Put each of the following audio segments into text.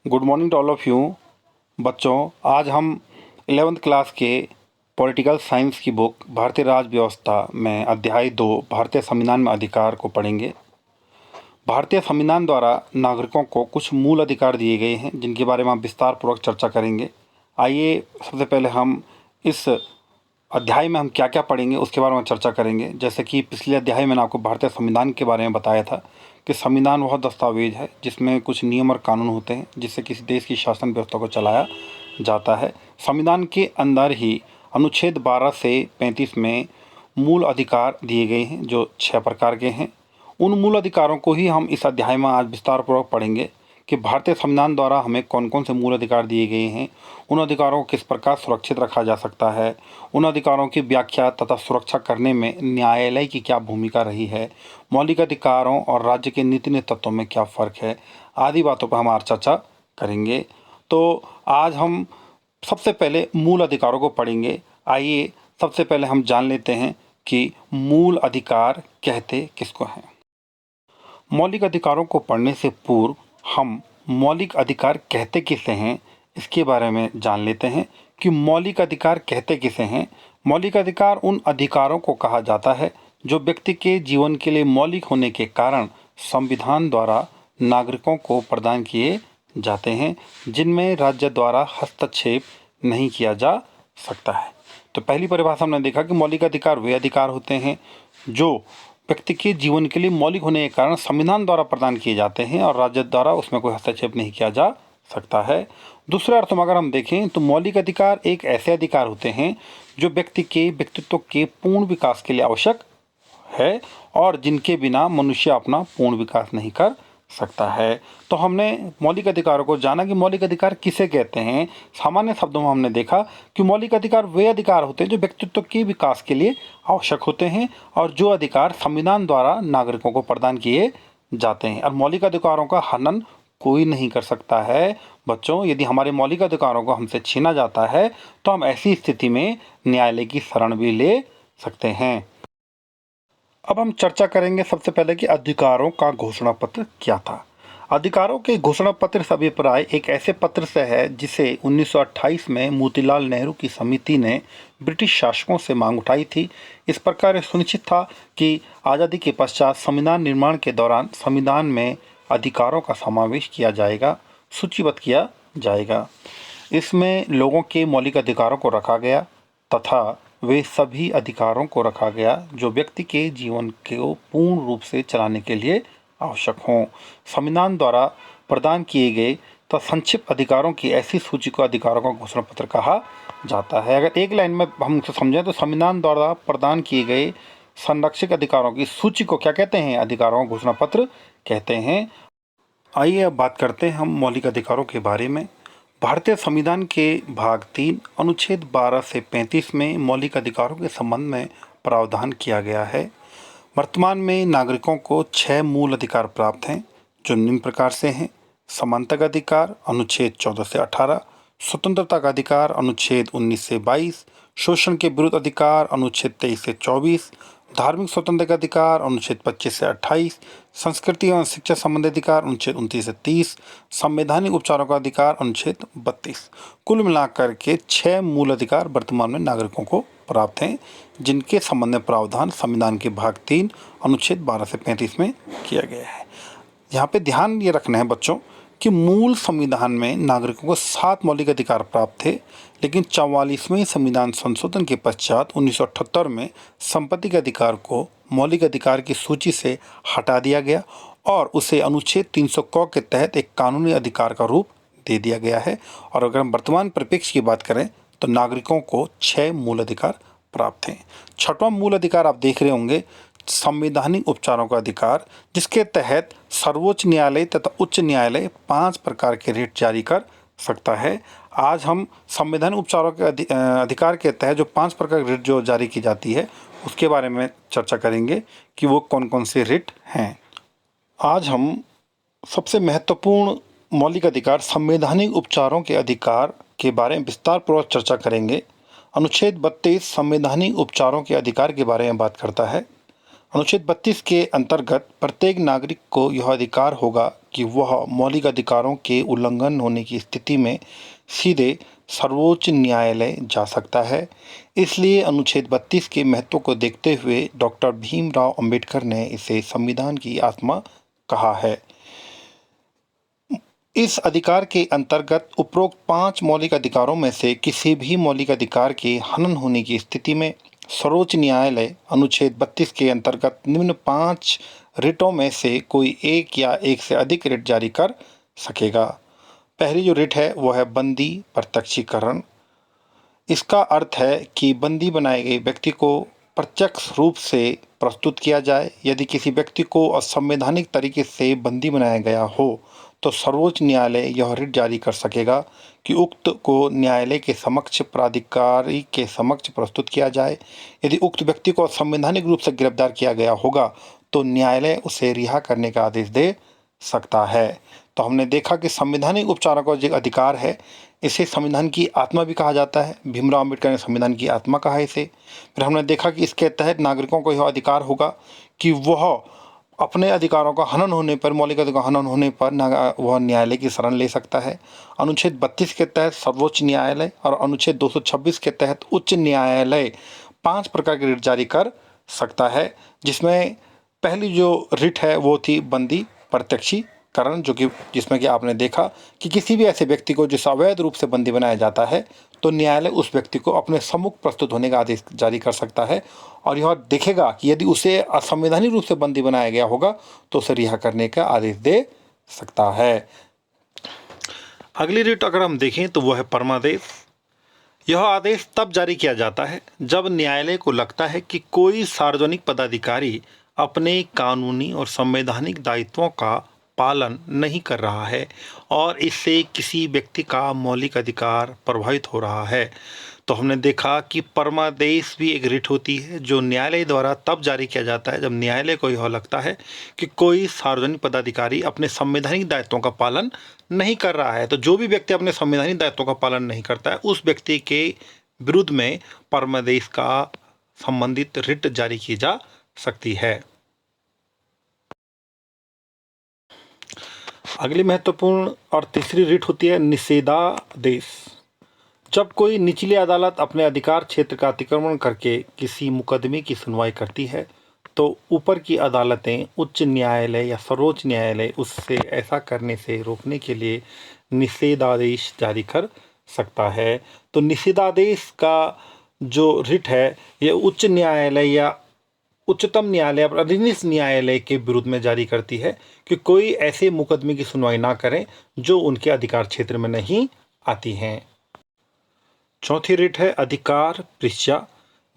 Good morning to all of you. बच्चों, आज हम 11th क्लास के पॉलिटिकल साइंस की बुक भारतीय राज्य व्यवस्था में अध्याय 2 भारतीय संविधान में अधिकार को पढ़ेंगे। भारतीय संविधान द्वारा नागरिकों को कुछ मूल अधिकार दिए गए हैं जिनके बारे में हम विस्तार पूर्वक चर्चा करेंगे। आइए सबसे पहले हम इस अध्याय में हम क्या क्या पढ़ेंगे उसके बारे में चर्चा करेंगे। जैसे कि पिछले अध्याय में मैंने आपको भारतीय संविधान के बारे में बताया था कि संविधान वह दस्तावेज है जिसमें कुछ नियम और कानून होते हैं जिससे किसी देश की शासन व्यवस्था को चलाया जाता है। संविधान के अंदर ही अनुच्छेद 12 से 35 में मूल अधिकार दिए गए हैं जो 6 प्रकार के हैं। उन मूल अधिकारों को ही हम इस अध्याय में आज विस्तारपूर्वक पढ़ेंगे कि भारतीय संविधान द्वारा हमें कौन कौन से मूल अधिकार दिए गए हैं, उन अधिकारोों को किस प्रकार सुरक्षित रखा जा सकता है, उन अधिकारों की व्याख्या तथा सुरक्षा करने में न्यायालय की क्या भूमिका रही है, मौलिक अधिकारों और राज्य के नीति तत्वों में क्या फ़र्क है, आदि बातों पर हम आज चर्चा करेंगे। तो आज हम सबसे पहले मूल अधिकारों को पढ़ेंगे। आइए सबसे पहले हम जान लेते हैं कि मूल अधिकार कहते किसको हैं। मौलिक अधिकारों को पढ़ने से पूर्व हम मौलिक अधिकार कहते किसे हैं इसके बारे में जान लेते हैं कि मौलिक अधिकार कहते किसे हैं। मौलिक अधिकार उन अधिकारों को कहा जाता है जो व्यक्ति के जीवन के लिए मौलिक होने के कारण संविधान द्वारा नागरिकों को प्रदान किए जाते हैं, जिनमें राज्य द्वारा हस्तक्षेप नहीं किया जा सकता है। तो पहली परिभाषा हमने देखा कि मौलिक अधिकार वे अधिकार होते हैं जो व्यक्ति के जीवन के लिए मौलिक होने के कारण संविधान द्वारा प्रदान किए जाते हैं और राज्य द्वारा उसमें कोई हस्तक्षेप नहीं किया जा सकता है। दूसरे अर्थ में अगर हम देखें तो मौलिक अधिकार एक ऐसे अधिकार होते हैं जो व्यक्ति के व्यक्तित्व के पूर्ण विकास के लिए आवश्यक है और जिनके बिना मनुष्य अपना पूर्ण विकास नहीं कर सकता है। तो हमने मौलिक अधिकारों को जाना कि मौलिक अधिकार किसे कहते हैं। सामान्य शब्दों में हमने देखा कि मौलिक अधिकार वे अधिकार होते हैं जो व्यक्तित्व के विकास के लिए आवश्यक होते हैं और जो अधिकार संविधान द्वारा नागरिकों को प्रदान किए जाते हैं। और मौलिक अधिकारों का हनन कोई नहीं कर सकता है। बच्चों, यदि हमारे मौलिक अधिकारों को हमसे छीना जाता है तो हम ऐसी स्थिति में न्यायालय की शरण भी ले सकते हैं। अब हम चर्चा करेंगे सबसे पहले कि अधिकारों का घोषणा पत्र क्या था। अधिकारों के घोषणा पत्र से अभिप्राय एक ऐसे पत्र से है जिसे 1928 में मोतीलाल नेहरू की समिति ने ब्रिटिश शासकों से मांग उठाई थी। इस प्रकार यह सुनिश्चित था कि आज़ादी के पश्चात संविधान निर्माण के दौरान संविधान में अधिकारों का समावेश किया जाएगा, सूचीबद्ध किया जाएगा। इसमें लोगों के मौलिक अधिकारों को रखा गया तथा वे सभी अधिकारों को रखा गया जो व्यक्ति के जीवन को पूर्ण रूप से चलाने के लिए आवश्यक हों। संविधान द्वारा प्रदान किए गए तो संक्षिप्त अधिकारों की ऐसी सूची को अधिकारों का घोषणा पत्र कहा जाता है। अगर एक लाइन में हम समझें तो संविधान द्वारा प्रदान किए गए संरक्षित अधिकारों की सूची को क्या कहते हैं? अधिकारों का घोषणा पत्र कहते हैं। आइए अब बात करते हैं हम मौलिक अधिकारों के बारे में। भारतीय संविधान के भाग 3 अनुच्छेद 12 से 35 में मौलिक अधिकारों के संबंध में प्रावधान किया गया है। वर्तमान में नागरिकों को 6 मूल अधिकार प्राप्त हैं जो निम्न प्रकार से हैं। समानता का अधिकार अनुच्छेद 14 से 18, स्वतंत्रता का अधिकार अनुच्छेद 19 से 22, शोषण के विरुद्ध अधिकार अनुच्छेद 23 से 24, धार्मिक स्वतंत्रता का अधिकार अनुच्छेद 25 से 28, संस्कृति एवं शिक्षा संबंधी अधिकार अनुच्छेद 29 से 30, संवैधानिक उपचारों का अधिकार अनुच्छेद 32। कुल मिलाकर के 6 मूल अधिकार वर्तमान में नागरिकों को प्राप्त हैं जिनके संबंध में प्रावधान संविधान के भाग 3 अनुच्छेद 12 से 35 में किया गया है। यहाँ पे ध्यान ये रखना है बच्चों कि मूल संविधान में नागरिकों को 7 मौलिक अधिकार प्राप्त थे, लेकिन 44वें संविधान संशोधन के पश्चात 1978 में संपत्ति के अधिकार को मौलिक अधिकार की सूची से हटा दिया गया और उसे अनुच्छेद 300 क के तहत एक कानूनी अधिकार का रूप दे दिया गया है। और अगर हम वर्तमान परिप्रेक्ष्य की बात करें तो नागरिकों को 6 मूल अधिकार प्राप्त हैं। 6वां मूल अधिकार आप देख रहे होंगे, संवैधानिक उपचारों का अधिकार, जिसके तहत सर्वोच्च न्यायालय तथा उच्च न्यायालय 5 प्रकार के रिट जारी कर सकता है। आज हम संवैधानिक उपचारों के अधिकार के तहत जो 5 प्रकार की रिट जो जारी की जाती है उसके बारे में चर्चा करेंगे कि वो कौन कौन से रिट हैं। आज हम सबसे महत्वपूर्ण मौलिक अधिकार संवैधानिक उपचारों के अधिकार के बारे में विस्तारपूर्वक चर्चा करेंगे। अनुच्छेद 32 संवैधानिक उपचारों के अधिकार के बारे में बात करता है। अनुच्छेद 32 के अंतर्गत प्रत्येक नागरिक को यह अधिकार होगा कि वह मौलिक अधिकारों के उल्लंघन होने की स्थिति में सीधे सर्वोच्च न्यायालय जा सकता है। इसलिए अनुच्छेद 32 के महत्व को देखते हुए डॉक्टर भीमराव अंबेडकर ने इसे संविधान की आत्मा कहा है। इस अधिकार के अंतर्गत उपरोक्त 5 मौलिक अधिकारों में से किसी भी मौलिक अधिकार के हनन होने की स्थिति में सर्वोच्च न्यायालय अनुच्छेद 32 के अंतर्गत निम्न 5 रिटों में से कोई एक या एक से अधिक रिट जारी कर सकेगा। पहली जो रिट है वो है बंदी प्रत्यक्षीकरण। इसका अर्थ है कि बंदी बनाए गए व्यक्ति को प्रत्यक्ष रूप से प्रस्तुत किया जाए। यदि किसी व्यक्ति को असंवैधानिक तरीके से बंदी बनाया गया हो तो सर्वोच्च न्यायालय यह रिट जारी कर सकेगा कि उक्त को न्यायालय के समक्ष प्राधिकारी के समक्ष प्रस्तुत किया जाए। यदि उक्त व्यक्ति को असंवैधानिक रूप से गिरफ्तार किया गया होगा तो न्यायालय उसे रिहा करने का आदेश दे सकता है। तो हमने देखा कि संवैधानिक उपचारों का जो अधिकार है इसे संविधान की आत्मा भी कहा जाता है। भीमराव अम्बेडकर ने संविधान की आत्मा कहा इसे। फिर हमने देखा कि इसके तहत नागरिकों को यह अधिकार होगा कि वह अपने अधिकारों का हनन होने पर, मौलिक अधिकार हनन होने पर वह न्यायालय की शरण ले सकता है। अनुच्छेद 32 के तहत सर्वोच्च न्यायालय और अनुच्छेद 226 के तहत उच्च न्यायालय 5 प्रकार की रिट जारी कर सकता है, जिसमें पहली जो रिट है वो थी बंदी प्रत्यक्षीकरण, जिसमें कि आपने देखा कि किसी भी ऐसे व्यक्ति को जिस अवैध रूप से बंदी बनाया जाता है तो न्यायालय उस व्यक्ति को अपने सम्मुख प्रस्तुत होने का आदेश जारी कर सकता है और यह देखेगा कि यदि उसे असंवैधानिक रूप से बंदी बनाया गया होगा तो उसे रिहा करने का आदेश दे सकता है। अगली रिट अगर हम देखें तो वह है परमादेश। यह आदेश तब जारी किया जाता है जब न्यायालय को लगता है कि कोई सार्वजनिक पदाधिकारी अपने कानूनी और संवैधानिक दायित्वों का पालन नहीं कर रहा है और इससे किसी व्यक्ति का मौलिक अधिकार प्रभावित हो रहा है। तो हमने देखा कि परमादेश भी एक रिट होती है जो न्यायालय द्वारा तब जारी किया जाता है जब न्यायालय को यह लगता है कि कोई सार्वजनिक पदाधिकारी अपने संवैधानिक दायित्वों का पालन नहीं कर रहा है। तो जो भी व्यक्ति अपने संवैधानिक दायित्वों का पालन नहीं करता है उस व्यक्ति के विरुद्ध में परमादेश का संबंधित रिट जारी की जा सकती है। अगली महत्वपूर्ण और तीसरी रिट होती है निषेधादेश। जब कोई निचली अदालत अपने अधिकार क्षेत्र का अतिक्रमण करके किसी मुकदमे की सुनवाई करती है तो ऊपर की अदालतें, उच्च न्यायालय या सर्वोच्च न्यायालय उससे ऐसा करने से रोकने के लिए निषेधादेश जारी कर सकता है। तो निषेधादेश का जो रिट है ये उच्च न्यायालय या उच्चतम न्यायालय और अधीनस्थ न्यायालय के विरुद्ध में जारी करती है कि कोई ऐसे मुकदमे की सुनवाई ना करें जो उनके अधिकार क्षेत्र में नहीं आती हैं। चौथी रिट है अधिकार परीक्षा।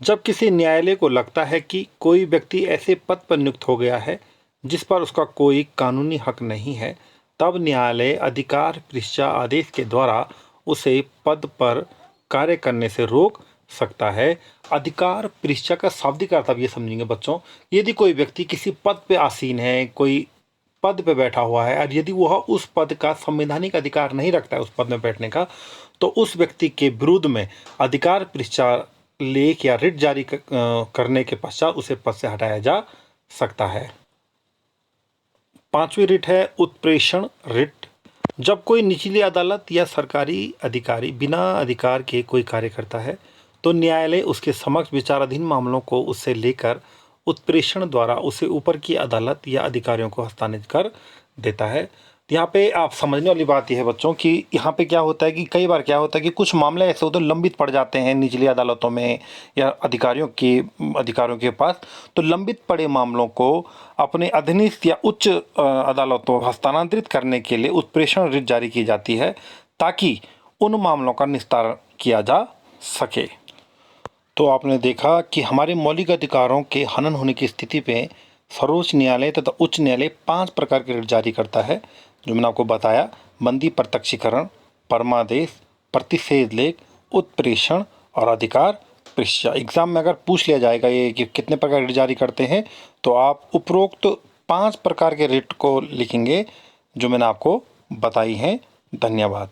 जब किसी न्यायालय को लगता है कि कोई व्यक्ति ऐसे पद पर नियुक्त हो गया है जिस पर उसका कोई कानूनी हक नहीं है तब न्यायालय अधिकार परीक्षा आदेश के द्वारा उसे पद पर कार्य करने से रोक सकता है। अधिकार परीक्षा का शाब्दिक अर्थ आप ये समझेंगे बच्चों, यदि कोई व्यक्ति किसी पद पे आसीन है, कोई पद पे बैठा हुआ है और यदि वह उस पद का संवैधानिक अधिकार नहीं रखता है उस पद में बैठने का तो उस व्यक्ति के विरुद्ध में अधिकार परीक्षा लेख या रिट जारी करने के पश्चात उसे पद से हटाया जा सकता है। पांचवी रिट है उत्प्रेषण रिट। जब कोई निचली अदालत या सरकारी अधिकारी बिना अधिकार के कोई कार्य करता है तो न्यायालय उसके समक्ष विचाराधीन मामलों को उससे लेकर उत्प्रेषण द्वारा उसे ऊपर की अदालत या अधिकारियों को हस्तांतरित कर देता है। यहाँ पे आप समझने वाली बात यह है बच्चों कि यहाँ पे क्या होता है कि कई बार क्या होता है कि कुछ मामले ऐसे होते हैं लंबित पड़ जाते हैं निचली अदालतों में या अधिकारियों के पास। तो लंबित पड़े मामलों को अपने अधीनस्थ या उच्च अदालतों हस्तांतरित करने के लिए उत्प्रेषण रिट जारी की जाती है ताकि उन मामलों का निस्तारण किया जा सके। तो आपने देखा कि हमारे मौलिक अधिकारों के हनन होने की स्थिति पे सर्वोच्च न्यायालय तथा उच्च न्यायालय 5 प्रकार के रिट जारी करता है जो मैंने आपको बताया: बंदी प्रत्यक्षीकरण, परमादेश, प्रतिषेध लेख, उत्प्रेषण और अधिकार परीक्षा। एग्जाम में अगर पूछ लिया जाएगा ये कि कितने प्रकार रिट जारी करते हैं तो आप उपरोक्त 5 प्रकार के रिट को लिखेंगे जो मैंने आपको बताई हैं। धन्यवाद।